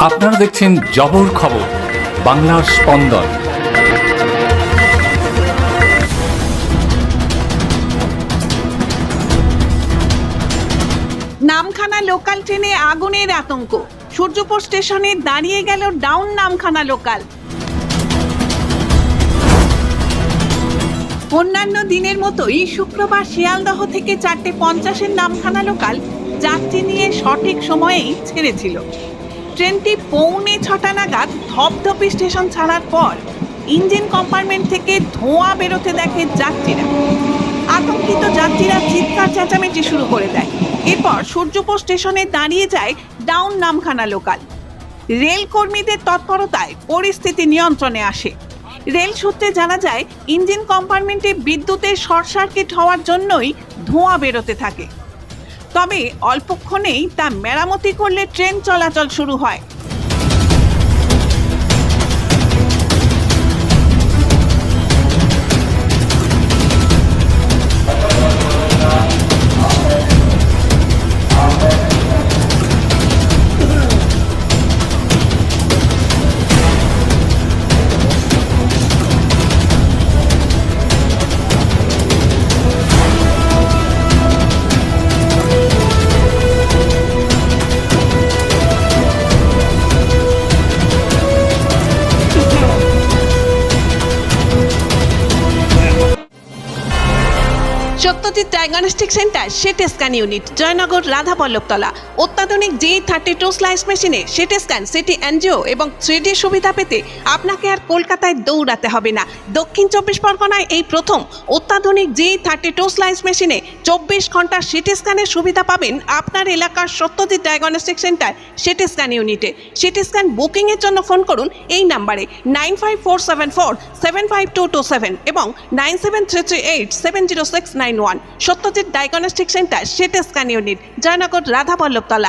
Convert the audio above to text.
আপনারা দেখছেন জবর খবর, বাংলার স্পন্দন। নামখানা লোকাল ট্রেনে আগুনের আতঙ্ক, সূর্যপুর স্টেশনে দাঁড়িয়ে গেল ডাউন নামখানা লোকাল। অন্যান্য দিনের মতোই শুক্রবার শিয়ালদহ থেকে 4:50-এর নামখানা লোকাল যাত্রী নিয়ে সঠিক সময়েই ছেড়েছিল। ট্রেনটি 6:45 নাগাদ ধপধপি স্টেশন ছাড়ার পর ইঞ্জিন কম্পার্টমেন্ট থেকে ধোঁয়া বেরোতে দেখে যাত্রীরা। আতঙ্কিত যাত্রীরা চিৎকার চেঁচামেচি শুরু করে দেয়। এরপর সূর্যপুর স্টেশনে দাঁড়িয়ে যায় ডাউন নামখানা লোকাল। রেল কর্মীদের তৎপরতায় পরিস্থিতি নিয়ন্ত্রণে আসে। রেল সূত্রে জানা যায়, ইঞ্জিন কম্পার্টমেন্টে বিদ্যুতের শর্ট সার্কিট হওয়ার জন্যই ধোঁয়া বেরোতে থাকে। তবে অল্পক্ষণেই তা মেরামতি করলে ট্রেন চলাচল শুরু হয়। Satyajit diagnostic centre CT scan unit, Joynagar, Radhaballavtala. অত্যাধুনিক G32 স্লাইস মেশিনে সিটি স্ক্যান, সিটি এনজিও এবং 3D সুবিধা পেতে আপনাকে আর কলকাতায় দৌড়াতে হবে না। দক্ষিণ 24 পরগনায় এই প্রথম অত্যাধুনিক G32 স্লাইস মেশিনে 24 ঘন্টা সিটি স্ক্যানের সুবিধা পাবেন আপনার এলাকার Satyajit diagnostic centre CT scan ইউনিটে। সিটি স্ক্যান বুকিংয়ের জন্য ফোন করুন এই নাম্বারে 9547475227 এবং 9733870691। Satyajit diagnostic centre CT scan unit, Joynagar, Radhaballavtala.